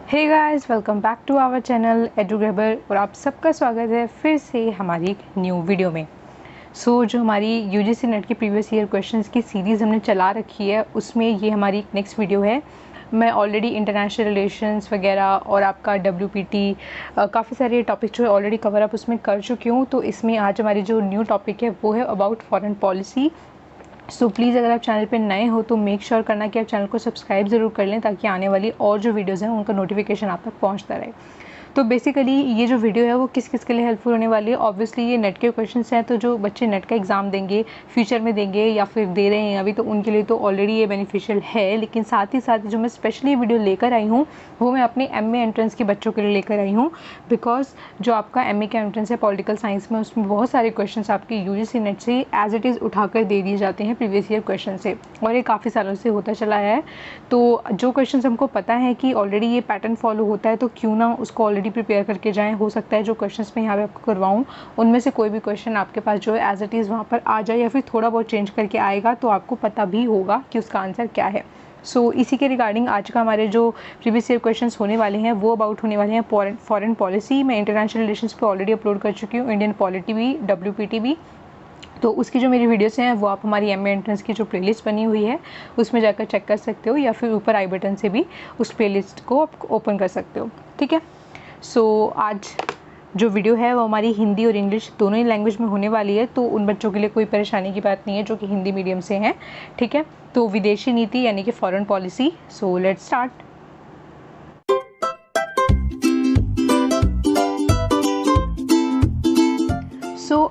Hey guys, welcome back to our channel Edugrabber और आप सबका स्वागत है फिर से हमारी एक न्यू वीडियो में। जो हमारी यूजीसी नेट के प्रीवियस ईयर क्वेश्चंस की सीरीज़ हमने चला रखी है, उसमें ये हमारी एक नेक्स्ट वीडियो है। मैं ऑलरेडी इंटरनेशनल रिलेशंस वगैरह और आपका WPT काफ़ी सारे टॉपिक जो है ऑलरेडी कवर अप उसमें कर चुकी हूँ। तो इसमें आज हमारी जो न्यू टॉपिक है वो है अबाउट फॉरेन पॉलिसी। प्लीज़ अगर आप चैनल पे नए हो तो मेक श्योर करना कि आप चैनल को सब्सक्राइब ज़रूर कर लें, ताकि आने वाली और जो वीडियोज़ हैं उनका नोटिफिकेशन आप तक पहुंचता रहे। तो बेसिकली ये जो वीडियो है वो किस किस के लिए हेल्पफुल होने वाली है। ऑब्वियसली ये नेट के क्वेश्चंस हैं, तो जो बच्चे नेट का एग्ज़ाम देंगे, फ्यूचर में देंगे या फिर दे रहे हैं अभी, तो उनके लिए तो ऑलरेडी ये बेनिफिशियल है। लेकिन साथ ही जो मैं स्पेशली वीडियो लेकर आई हूँ वो मैं अपने MA एंट्रेंस के बच्चों के लिए लेकर आई हूँ। बिकॉज जो आपका MA का एंट्रेंस है पॉलिटिकल साइंस में, उसमें बहुत सारे क्वेश्चन आपके UGC नेट से एज इट इज़ उठाकर दे दिए जाते हैं प्रीवियस ईयर क्वेश्चन से, और ये काफ़ी सालों से होता चला है। तो जो क्वेश्चन हमको पता है कि ऑलरेडी ये पैटर्न फॉलो होता है, तो क्यों ना उसको ऑलरेडी प्रिपेयर करके जाएं। हो सकता है जो क्वेश्चंस मैं यहाँ पे आपको करवाऊँ उनमें से कोई भी क्वेश्चन आपके पास जो है एज इट इज़ वहाँ पर आ जाए, या फिर थोड़ा बहुत चेंज करके आएगा, तो आपको पता भी होगा कि उसका आंसर क्या है। इसी के रिगार्डिंग आज का हमारे जो प्रीवियस ईयर क्वेश्चंस होने वाले हैं वो अबाउट होने वाले हैं फॉरेन पॉलिसी। मैं इंटरनेशनल रिलेशंस पे ऑलरेडी अपलोड कर चुकी हूँ, इंडियन पॉलिटी भी, WPT भी। तो उसकी जो मेरी वीडियोस हैं वो आप हमारी MA एंट्रेंस की जो प्लेलिस्ट बनी हुई है उसमें जाकर चेक कर सकते हो, या फिर ऊपर आई बटन से भी उस प्लेलिस्ट को आप ओपन कर सकते हो। ठीक है, आज जो वीडियो है वो हमारी हिंदी और इंग्लिश दोनों ही लैंग्वेज में होने वाली है। तो उन बच्चों के लिए कोई परेशानी की बात नहीं है जो कि हिंदी मीडियम से हैं। ठीक है, तो विदेशी नीति यानी कि foreign policy. Let's start.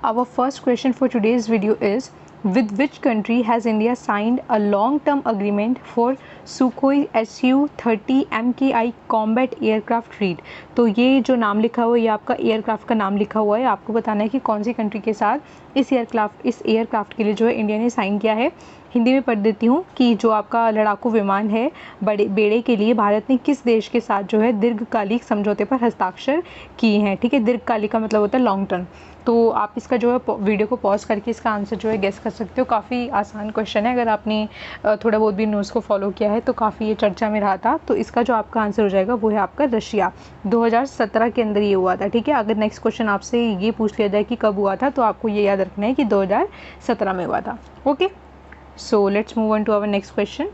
Our first question for today's video is, with which country has India signed a long-term agreement for Sukhoi Su-30 MKI combat aircraft fleet? तो ये जो नाम लिखा हुआ है, ये आपका एयरक्राफ्ट का नाम लिखा हुआ है। आपको बताना है कि कौन सी कंट्री के साथ इस एयरक्राफ्ट के लिए जो है इंडिया ने साइन किया है। हिंदी में पढ़ देती हूँ कि जो आपका लड़ाकू विमान है बेड़े के लिए भारत ने किस देश के साथ जो है दीर्घकालिक समझौते पर हस्ताक्षर किए हैं। ठीक है, दीर्घकालिक का मतलब होता है लॉन्ग टर्म। तो आप इसका जो है वीडियो को पॉज करके इसका आंसर जो है गेस कर सकते हो। काफ़ी आसान क्वेश्चन है, अगर आपने थोड़ा बहुत भी न्यूज़ को फॉलो किया है तो काफ़ी ये चर्चा में रहा था। तो इसका जो आपका आंसर हो जाएगा वो है आपका रशिया। 2017 के अंदर ये हुआ था। ठीक है, अगर नेक्स्ट क्वेश्चन आपसे ये पूछ लिया जाए कि कब हुआ था, तो आपको ये याद रखना है कि 2017 में हुआ था। Okay, so let's move on to our next question.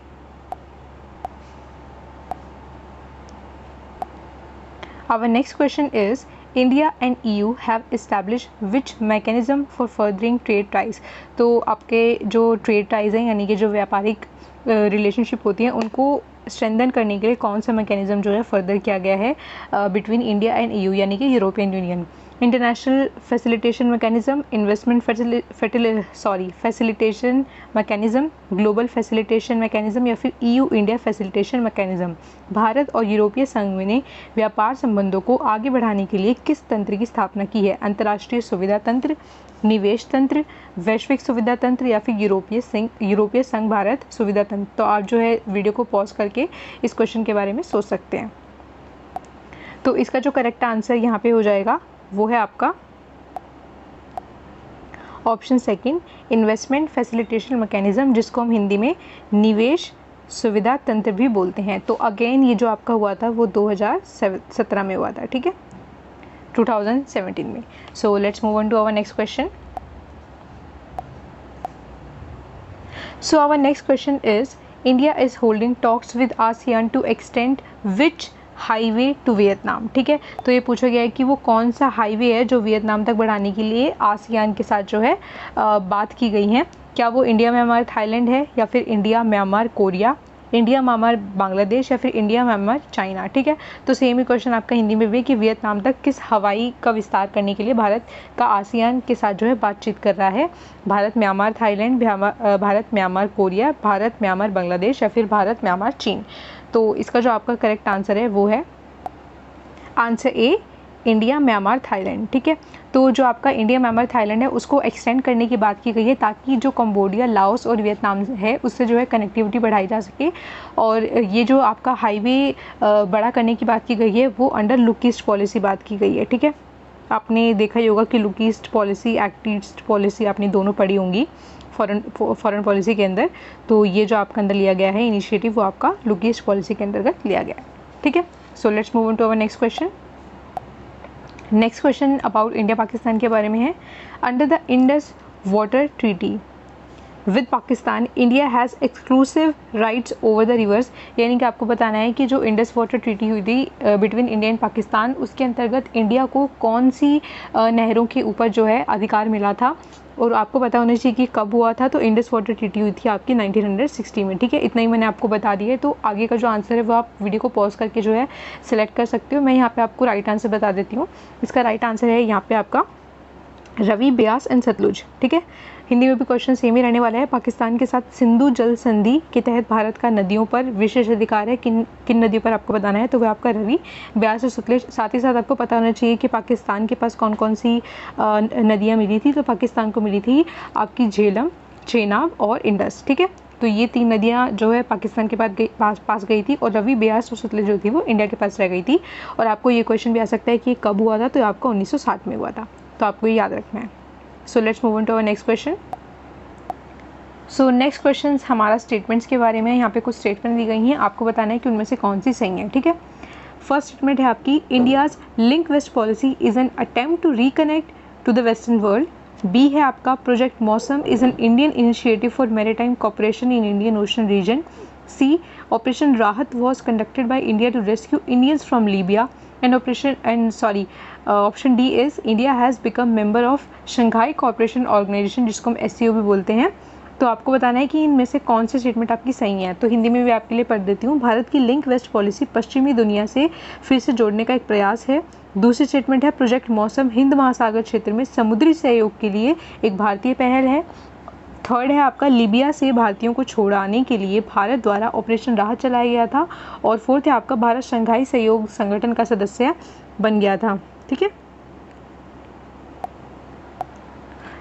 Our next question is, India and EU have established which mechanism for furthering trade ties? तो आपके जो ट्रेड टाइज हैं यानी कि जो व्यापारिक रिलेशनशिप होती हैं उनको स्ट्रेंथन करने के लिए कौन सा मैकेनिज्म जो है फर्दर किया गया है बिटवीन इंडिया एंड EU यानी कि European union? International facilitation mechanism, investment facilitation mechanism, global facilitation mechanism, या फिर EU India facilitation mechanism? Bharat और यूरोपीय संघ ने व्यापार संबंधों को आगे बढ़ाने के लिए किस तंत्र की स्थापना की है? अंतर्राष्ट्रीय सुविधा तंत्र, निवेश तंत्र, वैश्विक सुविधा तंत्र, या फिर यूरोपीय संघ भारत सुविधा तंत्र? तो आप जो है वीडियो को पॉज करके इस क्वेश्चन के बारे में सोच सकते हैं। तो इसका जो करेक्ट आंसर यहाँ पे हो जाएगा वो है आपका option second, investment facilitation mechanism, जिसको हम हिंदी में निवेश सुविधा तंत्र भी बोलते हैं। तो अगेन ये जो आपका हुआ था वो 2017 में हुआ था। ठीक है, 2017 में। Let's move on to our next question. Our next question is, India is holding talks with ASEAN to extend which highway to Vietnam? ठीक है, तो ये पूछा गया है कि वो कौन सा हाईवे है जो वियतनाम तक बढ़ाने के लिए आसियान के साथ जो है बात की गई है। क्या वो इंडिया, म्यांमार, थाईलैंड है, या फिर India, Myanmar, Korea, India, Myanmar, Bangladesh, या फिर इंडिया, म्यांमार, चाइना? ठीक है, तो सेम ही क्वेश्चन आपका हिंदी में भी कि वियतनाम तक किस हवाई का विस्तार करने के लिए भारत का आसियान के साथ जो है बातचीत कर रहा है? Bharat, Myanmar, Thailand, Bharat, Myanmar, Korea, Bharat, Myanmar, Bangladesh, या फिर भारत, म्यांमार, चीन? तो इसका जो आपका करेक्ट आंसर है वो है answer A, India, Myanmar, Thailand. ठीक है, तो जो आपका इंडिया, म्यांमार, थाईलैंड है उसको एक्सटेंड करने की बात की गई है, ताकि जो कंबोडिया, लाओस और वियतनाम है उससे जो है कनेक्टिविटी बढ़ाई जा सके। और ये जो आपका हाईवे बड़ा करने की बात की गई है वो अंडर लुक ईस्ट पॉलिसी बात की गई है। ठीक है, आपने देखा ही होगा कि look east policy, act east policy आपने दोनों पढ़ी होंगी फॉरेन पॉलिसी के अंदर। तो ये जो आपका अंदर लिया गया है इनिशिएटिव वो आपका लुक ईस्ट पॉलिसी के अंतर्गत लिया गया है। ठीक है, so let's move on to our next question. Next question about India Pakistan के बारे में है। Under the Indus water treaty with Pakistan India has exclusive rights over the rivers, यानी कि आपको बताना है कि जो इंडस वाटर ट्रीटी हुई थी बिटवीन इंडिया एंड पाकिस्तान, उसके अंतर्गत इंडिया को कौन सी नहरों के ऊपर जो है अधिकार मिला था, और आपको पता होना चाहिए कि कब हुआ था। तो इंडस वाटर ट्रीटी हुई थी आपकी 1960 में। ठीक है, इतना ही मैंने आपको बता दिया है। तो आगे का जो आंसर है वो आप वीडियो को पॉज करके जो है सिलेक्ट कर सकते हो। मैं यहाँ पे आपको राइट आंसर बता देती हूँ। इसका राइट आंसर है यहाँ पे आपका रवि, ब्यास एंड सतलुज। ठीक है, हिंदी में भी क्वेश्चन सेम ही रहने वाला है। पाकिस्तान के साथ सिंधु जल संधि के तहत भारत का नदियों पर विशेष अधिकार है। किन नदियों पर आपको बताना है, तो वह आपका रवि, ब्यास और सतलुज। साथ ही साथ आपको पता होना चाहिए कि पाकिस्तान के पास कौन कौन सी नदियाँ मिली थी। तो पाकिस्तान को मिली थी आपकी झेलम, चेनाब और इंडस। ठीक है, तो ये 3 नदियाँ जो है पाकिस्तान के पास गई थी, और रवि, ब्यास और सतलुज जो थी वो इंडिया के पास रह गई थी। और आपको ये क्वेश्चन भी आ सकता है कि कब हुआ था, तो आपका 1960 में हुआ था। तो आपको ये याद रखना है। So let's move on to our next question. So next question हमारा स्टेटमेंट्स के बारे में। यहाँ पे कुछ स्टेटमेंट दी गई हैं, आपको बताना है कि उनमें से कौन सी सही है। ठीक है, फर्स्ट स्टेटमेंट है आपकी, India's link west policy is an attempt to reconnect to the western world. B है आपका, project Mausam is an Indian initiative for maritime cooperation in Indian Ocean region. C, operation Rahat was conducted by India to rescue Indians from Libya. Option D is India has become member of Shanghai Cooperation Organisation, जिसको हम SCO भी बोलते हैं। तो आपको बताना है कि इनमें से कौन सी स्टेटमेंट आपकी सही है। तो हिंदी में भी आपके लिए पढ़ देती हूँ। भारत की लिंक वेस्ट पॉलिसी पश्चिमी दुनिया से फिर से जोड़ने का एक प्रयास है। दूसरी स्टेटमेंट है, प्रोजेक्ट मौसम हिंद महासागर क्षेत्र में समुद्री सहयोग के लिए एक भारतीय पहल है। थर्ड है आपका, लीबिया से भारतीयों को छोड़ाने के लिए भारत द्वारा ऑपरेशन राहत चलाया गया था। और फोर्थ है आपका, भारत शंघाई सहयोग संगठन का सदस्य बन गया था। ठीक है,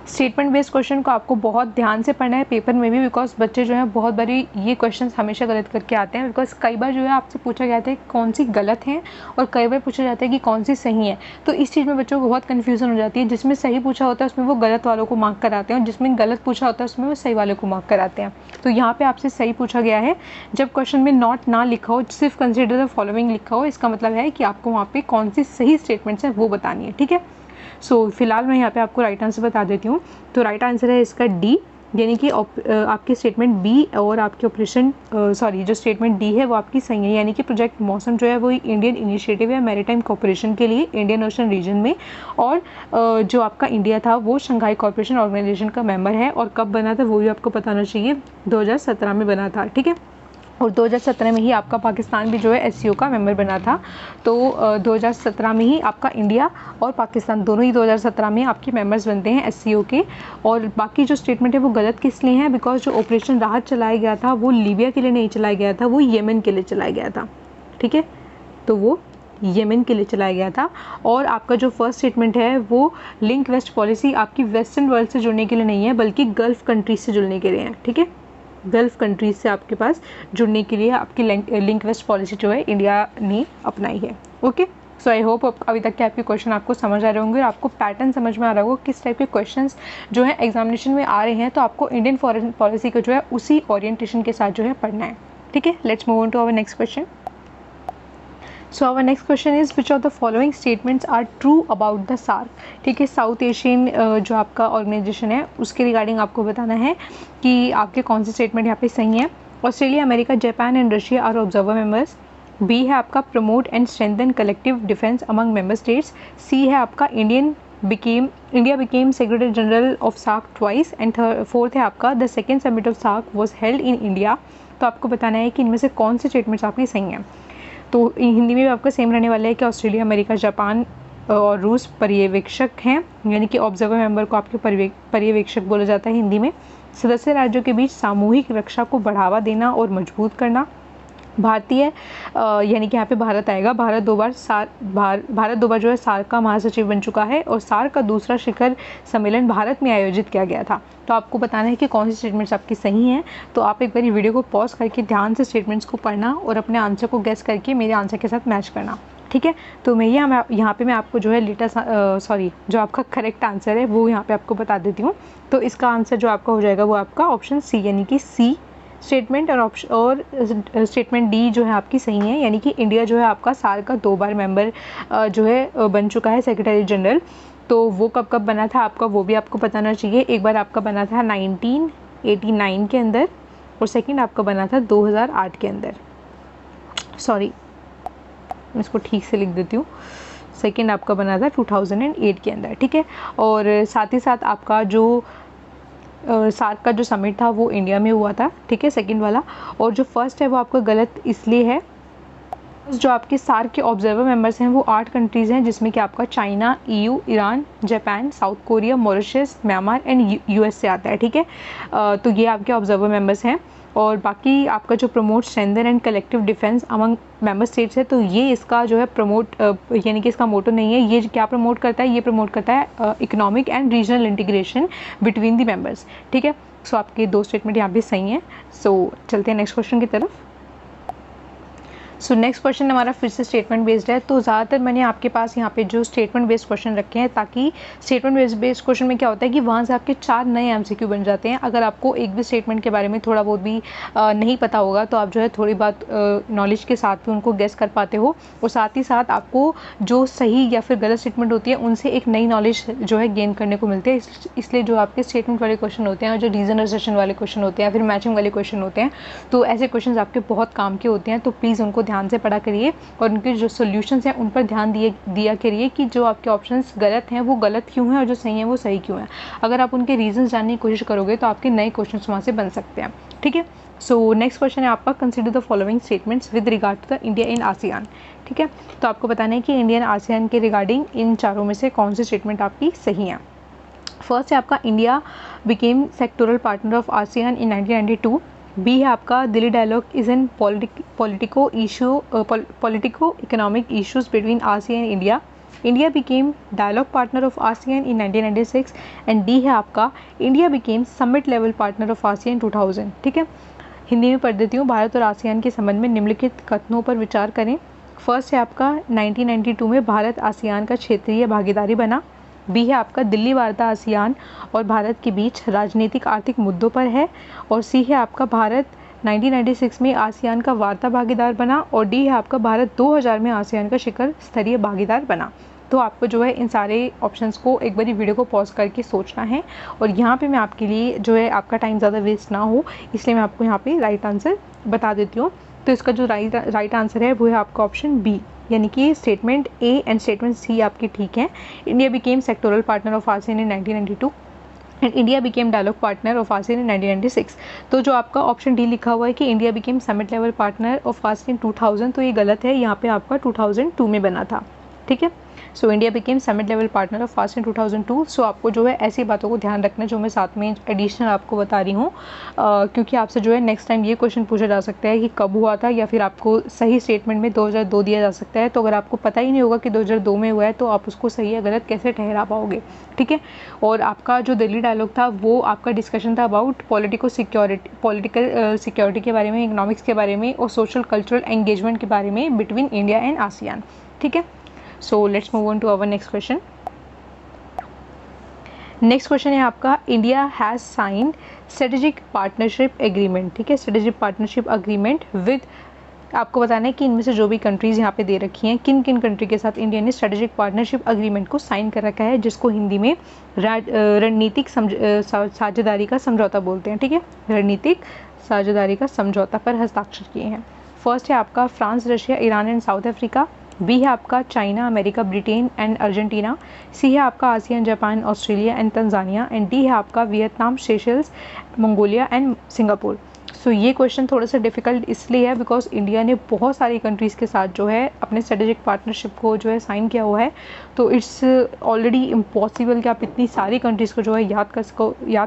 स्टेटमेंट बेस्ड क्वेश्चन को आपको बहुत ध्यान से पढ़ना है पेपर में भी, बिकॉज बच्चे जो है बहुत बारी ये क्वेश्चंस हमेशा गलत करके आते हैं। बिकॉज कई बार जो है आपसे पूछा जाता है कि कौन सी गलत है, और कई बार पूछा जाता है कि कौन सी सही है। तो इस चीज़ में बच्चों को बहुत कन्फ्यूजन हो जाती है। जिसमें सही पूछा होता है उसमें वो गलत वालों को मार्क कराते हैं, और जिसमें गलत पूछा होता है उसमें वो सही वालों को मार्क कराते हैं। तो यहाँ पर आपसे सही पूछा गया है। जब क्वेश्चन में नॉट ना लिखा हो, सिर्फ कंसिडर द फॉलोइंग लिखा हो, इसका मतलब है कि आपको वहाँ पर कौन सी सही स्टेटमेंट्स हैं वो बतानी है। ठीक है, सो फिलहाल मैं यहाँ पे आपको राइट आंसर बता देती हूँ। तो राइट आंसर है इसका डी, यानी कि आपकी स्टेटमेंट बी और आपकी जो स्टेटमेंट डी है वो आपकी सही है। यानी कि प्रोजेक्ट मौसम जो है वो इंडियन इनिशिएटिव है मैरीटाइम कोऑपरेशन के लिए इंडियन ओशन रीजन में, और जो आपका इंडिया था वो शंघाई कोऑपरेशन ऑर्गेनाइजेशन का मेंबर है। और कब बना था वो भी आपको पता होना चाहिए, 2017 में बना था। ठीक है, और 2017 में ही आपका पाकिस्तान भी जो है SCO का मेंबर बना था। तो 2017 में ही आपका इंडिया और पाकिस्तान दोनों ही 2017 में आपके मेंबर्स बनते हैं SCO के। और बाकी जो स्टेटमेंट है वो गलत किस लिए है, बिकॉज जो ऑपरेशन राहत चलाया गया था वो लीबिया के लिए नहीं चलाया गया था, वो येमेन के लिए चलाया गया था। ठीक है, तो वो येमेन के लिए चलाया गया था। और आपका जो फर्स्ट स्टेटमेंट है वो लिंक वेस्ट पॉलिसी आपकी वेस्टर्न वर्ल्ड से जुड़ने के लिए नहीं है, बल्कि गल्फ़ कंट्रीज से जुड़ने के लिए है। ठीक है, गल्फ़ कंट्रीज से आपके पास जुड़ने के लिए आपकी लिंक वेस्ट पॉलिसी जो है इंडिया ने अपनाई है। ओके, सो आई होप अभी तक के आपके क्वेश्चन आपको समझ आ रहे होंगे और आपको पैटर्न समझ में आ रहा होगा किस टाइप के क्वेश्चंस जो है एग्जामिनेशन में आ रहे हैं। तो आपको इंडियन फॉरेन पॉलिसी को जो है उसी ओरिएंटेशन के साथ जो है पढ़ना है। ठीक है, let's move on to our next question. So our next question is which of the following statements are true about the SAARC. ठीक है, साउथ एशियन जो आपका ऑर्गेनाइजेशन है उसके रिगार्डिंग आपको बताना है कि आपके कौन से स्टेटमेंट यहाँ पे सही है। Australia, America, Japan and Russia are observer members. B है आपका promote and strengthen collective defence among member states. C है आपका India became secretary general of SAARC twice. And fourth है आपका the second summit of SAARC was held in India. तो आपको बताना है कि इनमें से कौन से स्टेटमेंट्स आपकी सही हैं। तो हिंदी में भी आपका सेम रहने वाला है कि ऑस्ट्रेलिया, अमेरिका, जापान और रूस पर्यवेक्षक हैं, यानी कि ऑब्जर्वर मेंबर को आपके पर्यवेक्षक बोला जाता है हिंदी में। सदस्य राज्यों के बीच सामूहिक रक्षा को बढ़ावा देना और मजबूत करना। भारतीय यानी कि यहाँ पे भारत आएगा। भारत दो बार जो है सार्क का महासचिव बन चुका है, और सार्क का दूसरा शिखर सम्मेलन भारत में आयोजित किया गया था। तो आपको बताना है कि कौन सी स्टेटमेंट्स आपकी सही हैं। तो आप एक बार वीडियो को पॉज करके ध्यान से स्टेटमेंट्स को पढ़ना और अपने आंसर को गेस करके मेरे आंसर के साथ मैच करना। ठीक है, तो मैं यहाँ पे मैं आपको जो है जो आपका करेक्ट आंसर है वो यहाँ पे आपको बता देती हूँ। तो इसका आंसर जो आपका हो जाएगा वो आपका ऑप्शन सी, यानी कि सी स्टेटमेंट और स्टेटमेंट डी जो है आपकी सही है, यानी कि इंडिया जो है आपका साल का 2 बार मेंबर जो है बन चुका है सेक्रेटरी जनरल। तो वो कब कब बना था आपका, वो भी आपको बताना चाहिए। एक बार आपका बना था 1989 के अंदर, और सेकंड आपका बना था 2008 के अंदर। सॉरी, मैं इसको ठीक से लिख देती हूँ। सेकंड आपका बना था 2008 के अंदर, ठीक है। और साथ ही साथ आपका जो सार्क का जो समिट था वो इंडिया में हुआ था, ठीक है, सेकंड वाला। और जो फर्स्ट है वो आपका गलत इसलिए है, जो आपके सार्क के ऑब्जर्वर मेंबर्स हैं वो 8 कंट्रीज़ हैं, जिसमें कि आपका China, EU, Iran, Japan, south Korea, Mauritius, Myanmar and US से आता है, ठीक है। तो ये आपके ऑब्जर्वर मेंबर्स हैं। और बाकी आपका जो promote strengthen and collective defence among member states है, तो ये इसका जो है प्रमोट यानी कि इसका मोटो नहीं है। ये क्या प्रमोट करता है, ये प्रमोट करता है economic and regional integration between the members, ठीक है। सो आपके 2 स्टेटमेंट यहाँ पे सही हैं। सो चलते हैं नेक्स्ट क्वेश्चन की तरफ। सो नेक्स्ट क्वेश्चन हमारा फिर से स्टेटमेंट बेस्ड है। तो ज़्यादातर मैंने आपके पास यहाँ पे जो स्टेटमेंट बेस्ड क्वेश्चन रखे हैं, ताकि स्टेटमेंट बेस्ड क्वेश्चन में क्या होता है कि वहाँ से आपके 4 नए MCQ बन जाते हैं। अगर आपको एक भी स्टेटमेंट के बारे में थोड़ा बहुत भी नहीं पता होगा, तो आप जो है थोड़ी बात नॉलेज के साथ भी उनको गेस कर पाते हो, और साथ ही साथ आपको जो सही या फिर गलत स्टेटमेंट होती है उनसे एक नई नॉलेज जो है गेन करने को मिलती है। इसलिए जो आपके स्टेटमेंट वाले क्वेश्चन होते हैं और जो रीजन सेशन वाले क्वेश्चन होते हैं, फिर मैचिंग वाले क्वेश्चन होते हैं, तो ऐसे क्वेश्चन आपके बहुत काम के होते हैं। तो प्लीज़ उनको ध्यान से पढ़ा करिए और उनके जो सॉल्यूशंस हैं उन पर ध्यान दिया करिए कि जो आपके ऑप्शंस गलत हैं वो गलत क्यों हैं और जो सही हैं वो सही क्यों हैं। अगर आप उनके रीजंस जानने की कोशिश करोगे तो आपके नए क्वेश्चंस वहाँ से बन सकते हैं, ठीक है। सो नेक्स्ट क्वेश्चन है आपका, consider the following statements with regard to the India in ASEAN, ठीक है। तो आपको बताना है कि इंडिया एंड आसियान के रिगार्डिंग इन चारों में से कौन सी स्टेटमेंट आपकी सही है। फर्स्ट है आपका, India became sectoral partner of ASEAN in 1992। B है आपका, Delhi dialogue is an politico economic issues between ASEAN and India. India became dialogue partner of ASEAN in 1996। And D है आपका, India became summit level partner of ASEAN 2000, ठीक है। हिंदी में पढ़ देती हूँ। भारत और आसियान के संबंध में निम्नलिखित कथनों पर विचार करें। फर्स्ट है आपका, 1992 में भारत आसियान का क्षेत्रीय भागीदारी बना। बी है आपका, दिल्ली वार्ता आसियान और भारत के बीच राजनीतिक आर्थिक मुद्दों पर है। और सी है आपका, भारत 1996 में आसियान का वार्ता भागीदार बना। और डी है आपका, भारत 2000 में आसियान का शिखर स्तरीय भागीदार बना। तो आपको जो है इन सारे ऑप्शंस को एक बारी वीडियो को पॉज करके सोचना है, और यहाँ पे मैं आपके लिए जो है आपका टाइम ज़्यादा वेस्ट ना हो, इसलिए मैं आपको यहाँ पे राइट आंसर बता देती हूँ। तो इसका जो राइट आंसर है वो है आपका ऑप्शन बी, यानी कि statement A and statement C आपकी ठीक है। India became sectoral partner of ASEAN in 1992 and India became dialogue partner of ASEAN in 1996। तो जो आपका ऑप्शन डी लिखा हुआ है कि India became summit level partner of ASEAN 2000, तो ये गलत है। यहाँ पे आपका 2002 में बना था, ठीक है। So India became summit level partner of ASEAN 2002। सो आपको जो है ऐसी बातों को ध्यान रखना है जो मैं साथ में एडिशनल आपको बता रही हूँ, क्योंकि आपसे जो है नेक्स्ट टाइम ये क्वेश्चन पूछा जा सकता है कि कब हुआ था, या फिर आपको सही स्टेटमेंट में 2002 दिया जा सकता है। तो अगर आपको पता ही नहीं होगा कि 2002 में हुआ है, तो आप उसको सही या गलत कैसे ठहरा पाओगे, ठीक है। और आपका जो दिल्ली डायलॉग था वो आपका डिस्कशन था अबाउट पॉलिटिकल सिक्योरिटी के बारे में, इकोनॉमिक्स के बारे में और सोशल कल्चरल एंगेजमेंट के बारे में बिटवीन इंडिया एंड आसियान, ठीक है। So let's move on to our next question. Next question है आपका, India has signed strategic partnership agreement, ठीक है, स्ट्रेटेजिक पार्टनरशिप एग्रीमेंट विद, आपको बताना है कि इनमें से जो भी कंट्रीज़ यहाँ पे दे रखी हैं, किन किन कंट्री के साथ इंडिया ने स्ट्रेटेजिक पार्टनरशिप एग्रीमेंट को साइन कर रखा है, जिसको हिंदी में रणनीतिक साझेदारी का समझौता बोलते हैं, ठीक है। रणनीतिक साझेदारी का समझौता पर हस्ताक्षर किए हैं। फर्स्ट है आपका, France, Russia, Iran and South Africa. B है आपका, China, America, Britain and Argentina. C है आपका, ASEAN, Japan, Australia and Tanzania. And D है आपका, Vietnam, Seychelles, Mongolia and Singapore. So ये क्वेश्चन थोड़ा सा डिफिकल्ट इसलिए है बिकॉज इंडिया ने बहुत सारी कंट्रीज़ के साथ जो है अपने स्ट्रेटेजिक पार्टनरशिप को जो है साइन किया हुआ है। तो इट्स ऑलरेडी इम्पॉसिबल कि आप इतनी सारी कंट्रीज़ को जो है याद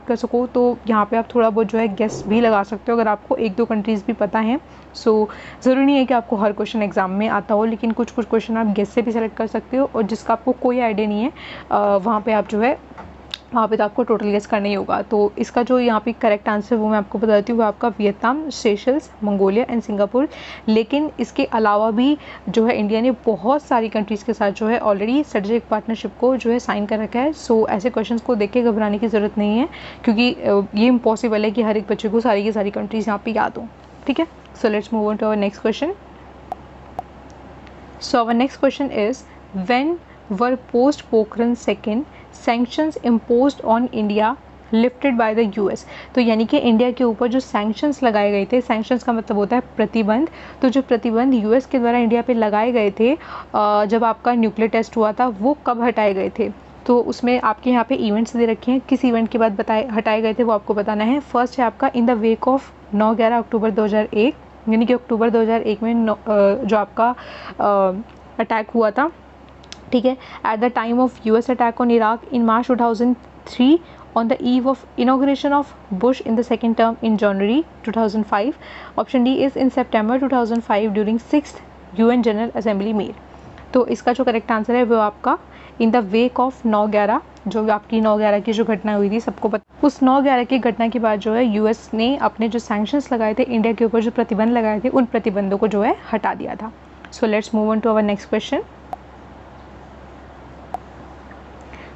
कर सको। तो यहाँ पे आप थोड़ा बहुत जो है गेस भी लगा सकते हो अगर आपको 1-2 कंट्रीज़ भी पता हैं। सो ज़रूरी नहीं है कि आपको हर क्वेश्चन एग्जाम में आता हो, लेकिन कुछ क्वेश्चन आप गेस से भी सेलेक्ट कर सकते हो, और जिसका आपको कोई आइडिया नहीं है वहाँ पर आप जो है वहाँ पे तो आपको टोटल गेस करना ही होगा। तो इसका जो यहाँ पे करेक्ट आंसर वो मैं आपको बता देती हूँ, वो आपका Vietnam, Seychelles, Mongolia and Singapore. लेकिन इसके अलावा भी जो है इंडिया ने बहुत सारी कंट्रीज़ के साथ जो है ऑलरेडी स्ट्रेटेजिक पार्टनरशिप को जो है साइन कर रखा है। सो ऐसे क्वेश्चन को देख के घबराने की ज़रूरत नहीं है, क्योंकि ये इम्पॉसिबल है कि हर एक बच्चे को सारी की सारी कंट्रीज़ यहाँ पर याद हों। ठीक है, so let's move on to our next question. So our next question is, when were post Pokhran second sanctions imposed on India lifted by the US? तो यानी कि इंडिया के ऊपर जो सैंक्शंस लगाए गए थे, सैंक्शंस का मतलब होता है प्रतिबंध, तो जो प्रतिबंध यूएस के द्वारा इंडिया पे लगाए गए थे जब आपका न्यूक्लियर टेस्ट हुआ था, वो कब हटाए गए थे? तो उसमें आपके यहाँ पे इवेंट्स दे रखे हैं, किस इवेंट के बाद हटाए गए थे वो आपको बताना है। फर्स्ट है आपका इन द वेक ऑफ 9-11 अक्टूबर 2001, यानी कि अक्टूबर 2001 में जो आपका अटैक हुआ था। ठीक है, at the time of US attack on Iraq in March 2003 on the eve of inauguration of Bush in the second term in January 2005। Option D is in September 2005 during 6th UN general assembly meet. तो इसका जो correct answer है वो आपका in the wake of 9/11, जो आपकी 9/11 की जो घटना हुई थी सबको पता। उस 9/11 की घटना के बाद जो है यूएस ने अपने जो सैंक्शंस लगाए थे, इंडिया के ऊपर जो प्रतिबंध लगाए थे, उन प्रतिबंधों को जो है हटा दिया था। So let's move on to our next question.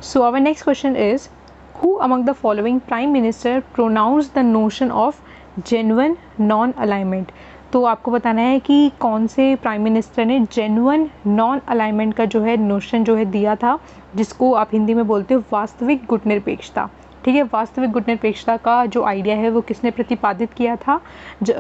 So our next question is, who among the following prime minister pronounce the notion of genuine non alignment? तो आपको बताना है कि कौन से प्राइम मिनिस्टर ने जेन्युइन नॉन अलाइनमेंट का जो है नोशन जो है दिया था, जिसको आप हिंदी में बोलते हो वास्तविक गुटनिरपेक्षता। ठीक है, वास्तविक गुटनिरपेक्षता का जो आइडिया है वो किसने प्रतिपादित किया था?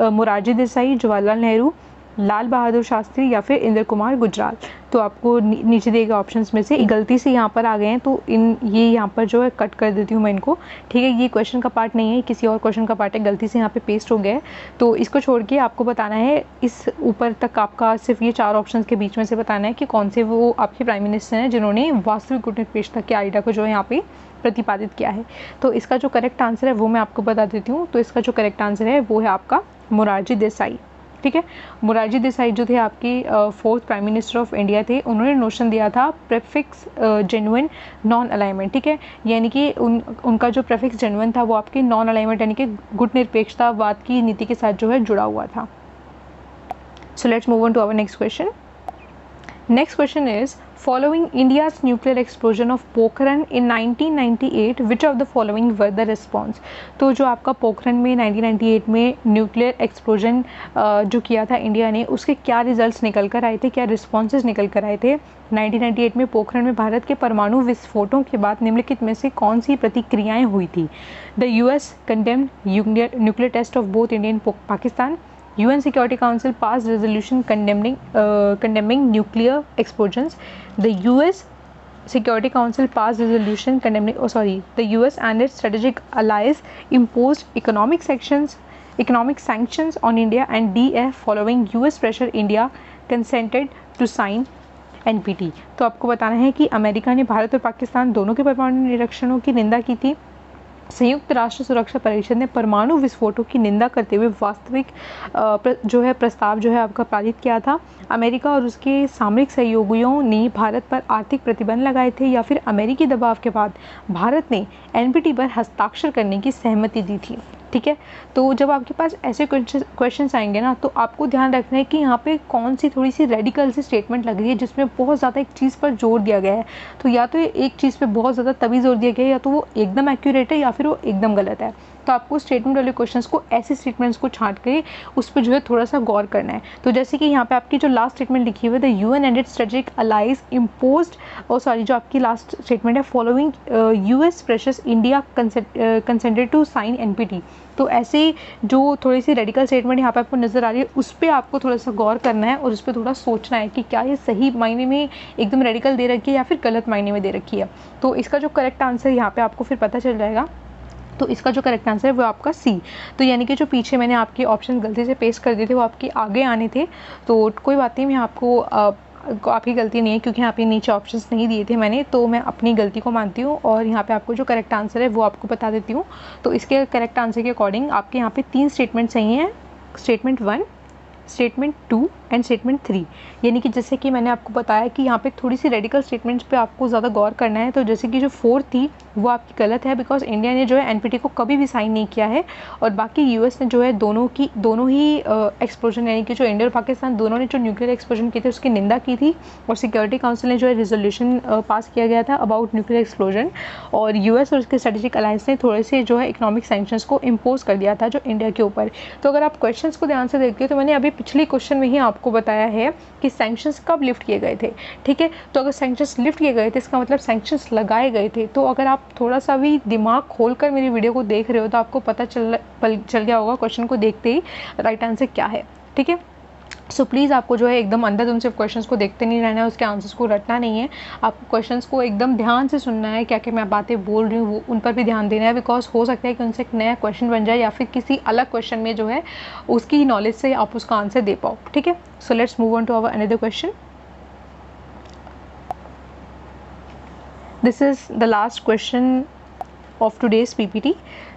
मोरारजी देसाई, जवाहरलाल नेहरू, लाल बहादुर शास्त्री या फिर इंद्र कुमार गुजराल। तो आपको नीचे दिए गए ऑप्शंस में से गलती से यहाँ पर आ गए हैं, तो ये यहाँ पर जो है कट कर देती हूँ मैं इनको। ठीक है, ये क्वेश्चन का पार्ट नहीं है, किसी और क्वेश्चन का पार्ट है, गलती से यहाँ पे पेस्ट हो गया है। तो इसको छोड़ के आपको बताना है, इस ऊपर तक आपका सिर्फ ये 4 ऑप्शंस के बीच में से बताना है कि कौन से वो आपके प्राइम मिनिस्टर हैं जिन्होंने वास्तविक गुटनिरपेक्षता के आइडिया को जो है यहाँ पे प्रतिपादित किया है। तो इसका जो करेक्ट आंसर है वो मैं आपको बता देती हूँ। तो इसका जो करेक्ट आंसर है वो है आपका मोरारजी देसाई। ठीक है, मोरारजी देसाई जो थे आपकी 4th prime minister of India थे, उन्होंने नोशन दिया था प्रेफिक्स जेन्युइन नॉन अलाइनमेंट। ठीक है, यानी कि उनका जो प्रेफिक्स जेन्युइन था वो आपकी नॉन अलाइनमेंट यानी कि गुटनिरपेक्षतावाद की नीति के साथ जो है जुड़ा हुआ था। So let's move on to our next question. Next question is, following India's nuclear explosion of Pokhran in 1998, which of the following were the response? तो जो आपका पोखरन में 1998 में न्यूक्लियर एक्सप्लोजन जो किया था इंडिया ने, उसके क्या रिजल्ट्स निकल कर आए थे, क्या रिस्पॉन्सेज निकल कर आए थे? 1998 में पोखरन में भारत के परमाणु विस्फोटों के बाद निम्नलिखित में से कौन सी प्रतिक्रियाएँ हुई थी? The US condemned nuclear test of both India and Pakistan. UN Security Council passed resolution condemning nuclear explosions. The US Security Council passed resolution condemning, the US and its strategic allies imposed economic sanctions on India, and DF following US pressure India consented to sign NPT. तो आपको बताना है कि America ने भारत और पाकिस्तान दोनों के परमाणु निरीक्षणों की निंदा की थी। संयुक्त राष्ट्र सुरक्षा परिषद ने परमाणु विस्फोटों की निंदा करते हुए वास्तविक जो है प्रस्ताव जो है आपका पारित किया था। अमेरिका और उसके सामरिक सहयोगियों ने भारत पर आर्थिक प्रतिबंध लगाए थे, या फिर अमेरिकी दबाव के बाद भारत ने एनपीटी पर हस्ताक्षर करने की सहमति दी थी। ठीक है, तो जब आपके पास ऐसे क्वेश्चंस आएंगे ना, तो आपको ध्यान रखना है कि यहाँ पे कौन सी थोड़ी सी रेडिकल सी स्टेटमेंट लग रही है जिसमें बहुत ज़्यादा एक चीज़ पर जोर दिया गया है। तो या तो एक चीज़ पे बहुत ज़्यादा तभी जोर दिया गया है, या तो वो एकदम एक्यूरेट है या फिर वो एकदम गलत है। तो आपको स्टेटमेंट वाले क्वेश्चंस को, ऐसे स्टेटमेंट्स को छांट के उस पर जो है थोड़ा सा गौर करना है। तो जैसे कि यहाँ पे आपकी जो लास्ट स्टेटमेंट लिखी हुई है, the UN and its strategic allies imposed, जो आपकी लास्ट स्टेटमेंट है, following US pressures India consented to sign NPT। तो ऐसे जो थोड़ी सी रेडिकल स्टेटमेंट यहाँ पे आपको नज़र आ रही है, उस पर आपको थोड़ा सा गौर करना है और उस पर थोड़ा सोचना है कि क्या ये सही मायने में एकदम रेडिकल दे रखी है या फिर गलत मायने में दे रखी है। तो इसका जो करेक्ट आंसर यहाँ पे आपको फिर पता चल जाएगा। तो इसका जो करेक्ट आंसर है वो आपका सी। तो यानी कि जो पीछे मैंने आपके ऑप्शन गलती से पेस्ट कर दिए थे वो आपके आगे आने थे, तो कोई बात नहीं, मैं आपको आपकी गलती नहीं है, क्योंकि यहाँ पे नीचे ऑप्शंस नहीं दिए थे मैंने, तो मैं अपनी गलती को मानती हूँ और यहाँ पे आपको जो करेक्ट आंसर है वो आपको बता देती हूँ। तो इसके करेक्ट आंसर के अकॉर्डिंग आपके यहाँ पे 3 स्टेटमेंट सही हैं, स्टेटमेंट 1, स्टेटमेंट 2 एंड स्टेटमेंट 3। यानी कि जैसे कि मैंने आपको बताया कि यहाँ पे थोड़ी सी रेडिकल स्टेटमेंट्स पे आपको ज़्यादा गौर करना है। तो जैसे कि जो 4 थी वो आपकी गलत है, बिकॉज इंडिया ने जो है एनपीटी को कभी भी साइन नहीं किया है। और बाकी यूएस ने जो है दोनों ही एक्सप्लोजन, यानी कि जो इंडिया और पाकिस्तान दोनों ने जो न्यूक्लियर एक्सप्लोजन किए थे उसकी निंदा की थी, और सिक्योरिटी काउंसिल ने जो है रिजोल्यूशन पास किया गया था अबाउट न्यूक्लियर एक्सप्लोजन। और यूएस और उसके स्ट्रेटेजिक अलायंस ने थोड़े से जो है इकोनॉमिक सैंक्शंस को इम्पोज कर दिया था जो इंडिया के ऊपर। तो अगर आप क्वेश्चंस को ध्यान से देखते हो तो मैंने अभी पिछले क्वेश्चन में ही आपको बताया है कि सैंक्शंस कब लिफ्ट किए गए थे, ठीक है। तो अगर सैंक्शंस लिफ्ट किए गए थे इसका मतलब सैंक्शंस लगाए गए थे। तो अगर आप थोड़ा सा भी दिमाग खोलकर मेरी वीडियो को देख रहे हो तो आपको पता चल गया होगा क्वेश्चन को देखते ही राइट आंसर क्या है, ठीक है। सो प्लीज़ आपको जो है एकदम अंधाधुंध सिर्फ क्वेश्चंस को देखते नहीं रहना है, उसके आंसर्स को रटना नहीं है। आपको क्वेश्चंस को एकदम ध्यान से सुनना है, क्या क्या मैं बातें बोल रही हूँ वो उन पर भी ध्यान देना है, बिकॉज हो सकता है कि उनसे एक नया क्वेश्चन बन जाए या फिर किसी अलग क्वेश्चन में जो है उसकी नॉलेज से आप उसका आंसर दे पाओ, ठीक है। So let's move on to our another question. This is the last question of today's PPT.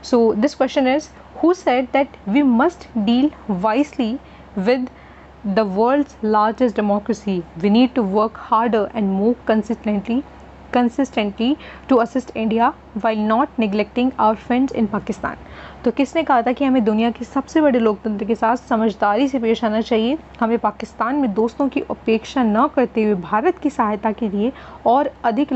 So this question is, who said that we must deal wisely with the world's largest democracy? We need to work harder and move consistently to assist India while not neglecting our friends in Pakistan. तो किसने कहा था कि हमें दुनिया के सबसे बड़े लोकतंत्र के साथ समझदारी से पेश आना चाहिए, हमें पाकिस्तान में दोस्तों की अपेक्षा न करते हुए भारत की सहायता के लिए और अधिक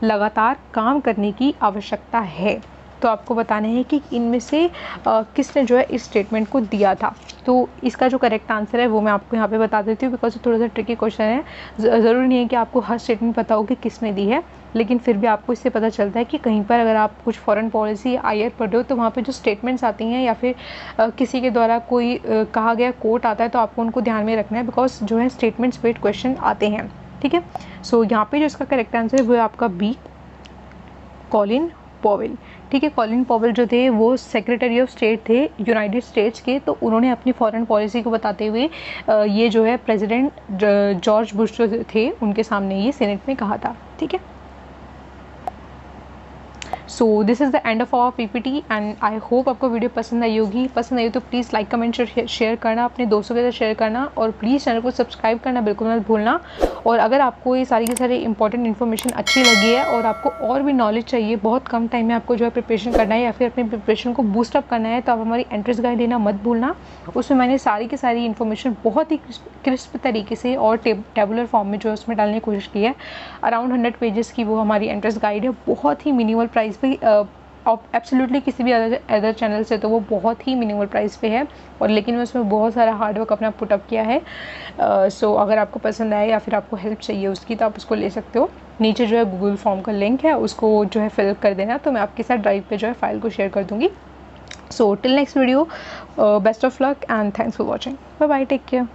लगातार काम करने की आवश्यकता है। तो आपको बताना है कि इनमें से किसने जो है इस स्टेटमेंट को दिया था। तो इसका जो करेक्ट आंसर है वो मैं आपको यहाँ पे बता देती हूँ, बिकॉज थोड़ा सा ट्रिकी क्वेश्चन है। ज़रूरी नहीं है कि आपको हर स्टेटमेंट पता हो कि किसने दी है, लेकिन फिर भी आपको इससे पता चलता है कि कहीं पर अगर आप कुछ फॉरेन पॉलिसी आईआर पढ़ रहे हो तो वहाँ पे जो स्टेटमेंट्स आती हैं या फिर किसी के द्वारा कोई कहा गया कोट आता है तो आपको उनको ध्यान में रखना है, बिकॉज जो है स्टेटमेंट्स बेस्ड क्वेश्चन आते हैं, ठीक है। सो यहाँ पे जो इसका करेक्ट आंसर है वो है आपका बी, कॉलिन पॉवेल, ठीक है। कॉलिन पॉवेल जो थे वो सेक्रेटरी ऑफ स्टेट थे यूनाइटेड स्टेट्स के। तो उन्होंने अपनी फॉरेन पॉलिसी को बताते हुए ये जो है प्रेसिडेंट जॉर्ज बुश जो थे उनके सामने ये सेनेट में कहा था, ठीक है। So this is the end of our PPT and I hope आपको वीडियो पसंद आई होगी। पसंद आई तो प्लीज़ लाइक कमेंट शेयर करना, अपने दोस्तों के साथ शेयर करना, और प्लीज़ चैनल को सब्सक्राइब करना बिल्कुल मत भूलना। और अगर आपको ये सारी की सारी इंपॉर्टेंट इन्फॉर्मेशन अच्छी लगी है और आपको और भी नॉलेज चाहिए, बहुत कम टाइम में आपको जो है प्रिपरेशन करना है या फिर अपनी प्रिपरेशन को बूस्टअप करना है, तो आप हमारी एंट्रेंस गाइड लेना मत भूलना। उसमें मैंने सारी की सारी इन्फॉर्मेशन बहुत ही क्रिस्प तरीके से और टेबुलर फॉर्म में जो है उसमें डालने की कोशिश की है। अराउंड 100 पेजेस की वो हमारी एंट्रेंस गाइड है, बहुत ही मिनिमल प्राइस पे, एब्सोल्युटली किसी भी अदर चैनल से तो वो बहुत ही मिनिमल प्राइस पे है, और लेकिन उसमें बहुत सारा हार्डवर्क अपना पुटअप किया है। सो अगर आपको पसंद आए या फिर आपको हेल्प चाहिए उसकी तो आप उसको ले सकते हो। नीचे जो है गूगल फॉर्म का लिंक है, उसको जो है फिल कर देना, तो मैं आपके साथ ड्राइव पे जो है फाइल को शेयर कर दूँगी। So till next video, best of luck and thanks for watching. Bye bye, take care.